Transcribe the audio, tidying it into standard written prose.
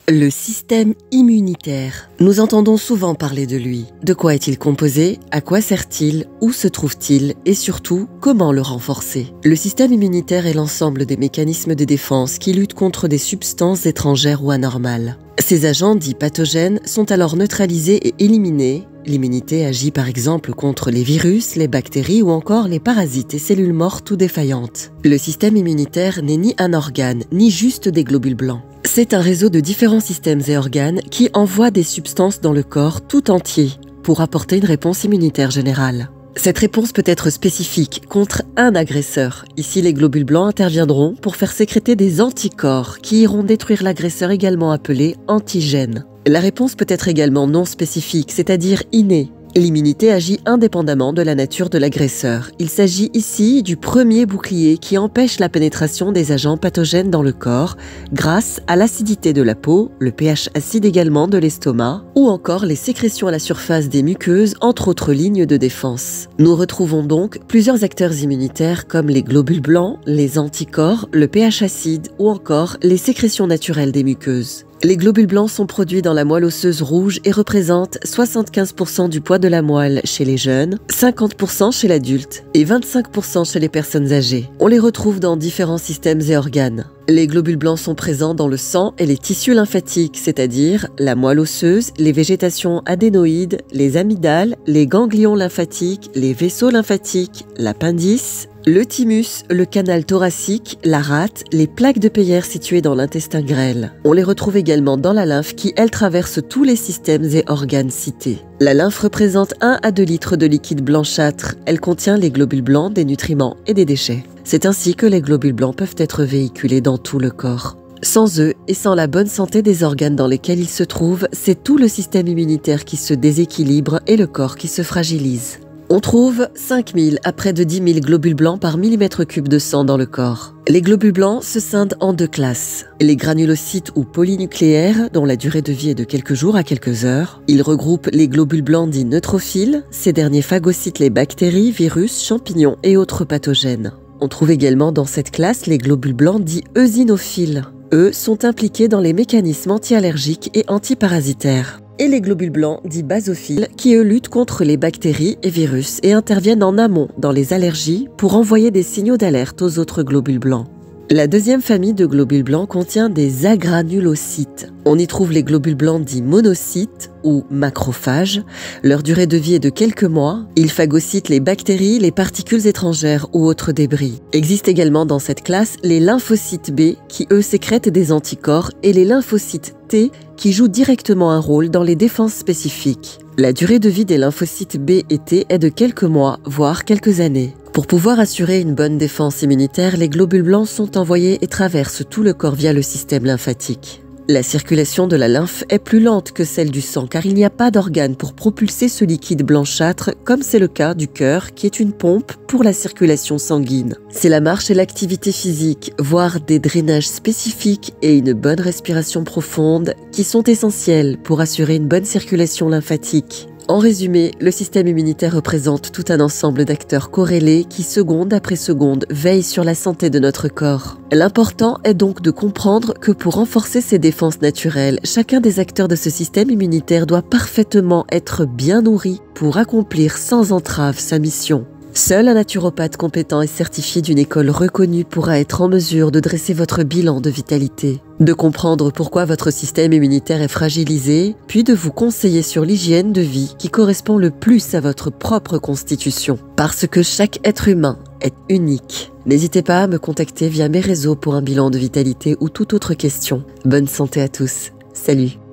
Le système immunitaire. Nous entendons souvent parler de lui. De quoi est-il composé? À quoi sert-il? Où se trouve-t-il? Et surtout, comment le renforcer? Le système immunitaire est l'ensemble des mécanismes de défense qui luttent contre des substances étrangères ou anormales. Ces agents dits pathogènes sont alors neutralisés et éliminés. L'immunité agit par exemple contre les virus, les bactéries ou encore les parasites et cellules mortes ou défaillantes. Le système immunitaire n'est ni un organe, ni juste des globules blancs. C'est un réseau de différents systèmes et organes qui envoient des substances dans le corps tout entier pour apporter une réponse immunitaire générale. Cette réponse peut être spécifique contre un agresseur. Ici, les globules blancs interviendront pour faire sécréter des anticorps qui iront détruire l'agresseur, également appelé antigène. La réponse peut être également non spécifique, c'est-à-dire innée. L'immunité agit indépendamment de la nature de l'agresseur. Il s'agit ici du premier bouclier qui empêche la pénétration des agents pathogènes dans le corps grâce à l'acidité de la peau, le pH acide également de l'estomac ou encore les sécrétions à la surface des muqueuses, entre autres lignes de défense. Nous retrouvons donc plusieurs acteurs immunitaires comme les globules blancs, les anticorps, le pH acide ou encore les sécrétions naturelles des muqueuses. Les globules blancs sont produits dans la moelle osseuse rouge et représentent 75% du poids de la moelle chez les jeunes, 50% chez l'adulte et 25% chez les personnes âgées. On les retrouve dans différents systèmes et organes. Les globules blancs sont présents dans le sang et les tissus lymphatiques, c'est-à-dire la moelle osseuse, les végétations adénoïdes, les amygdales, les ganglions lymphatiques, les vaisseaux lymphatiques, l'appendice, le thymus, le canal thoracique, la rate, les plaques de Peyer situées dans l'intestin grêle. On les retrouve également dans la lymphe qui, elle, traverse tous les systèmes et organes cités. La lymphe représente 1 à 2 litres de liquide blanchâtre. Elle contient les globules blancs, des nutriments et des déchets. C'est ainsi que les globules blancs peuvent être véhiculés dans tout le corps. Sans eux et sans la bonne santé des organes dans lesquels ils se trouvent, c'est tout le système immunitaire qui se déséquilibre et le corps qui se fragilise. On trouve 5000 à près de 10 000 globules blancs par millimètre cube de sang dans le corps. Les globules blancs se scindent en 2 classes. Les granulocytes ou polynucléaires, dont la durée de vie est de quelques jours à quelques heures. Ils regroupent les globules blancs dits neutrophiles. Ces derniers phagocytent les bactéries, virus, champignons et autres pathogènes. On trouve également dans cette classe les globules blancs dits eosinophiles. Eux sont impliqués dans les mécanismes anti-allergiques et antiparasitaires. Et les globules blancs dits basophiles qui eux luttent contre les bactéries et virus et interviennent en amont dans les allergies pour envoyer des signaux d'alerte aux autres globules blancs. La deuxième famille de globules blancs contient des agranulocytes. On y trouve les globules blancs dits monocytes ou macrophages. Leur durée de vie est de quelques mois. Ils phagocytent les bactéries, les particules étrangères ou autres débris. Existent également dans cette classe les lymphocytes B qui eux sécrètent des anticorps et les lymphocytes T qui jouent directement un rôle dans les défenses spécifiques. La durée de vie des lymphocytes B et T est de quelques mois, voire quelques années. Pour pouvoir assurer une bonne défense immunitaire, les globules blancs sont envoyés et traversent tout le corps via le système lymphatique. La circulation de la lymphe est plus lente que celle du sang car il n'y a pas d'organe pour propulser ce liquide blanchâtre comme c'est le cas du cœur qui est une pompe pour la circulation sanguine. C'est la marche et l'activité physique, voire des drainages spécifiques et une bonne respiration profonde qui sont essentiels pour assurer une bonne circulation lymphatique. En résumé, le système immunitaire représente tout un ensemble d'acteurs corrélés qui, seconde après seconde, veillent sur la santé de notre corps. L'important est donc de comprendre que pour renforcer ses défenses naturelles, chacun des acteurs de ce système immunitaire doit parfaitement être bien nourri pour accomplir sans entrave sa mission. Seul un naturopathe compétent et certifié d'une école reconnue pourra être en mesure de dresser votre bilan de vitalité, de comprendre pourquoi votre système immunitaire est fragilisé, puis de vous conseiller sur l'hygiène de vie qui correspond le plus à votre propre constitution. Parce que chaque être humain est unique. N'hésitez pas à me contacter via mes réseaux pour un bilan de vitalité ou toute autre question. Bonne santé à tous. Salut!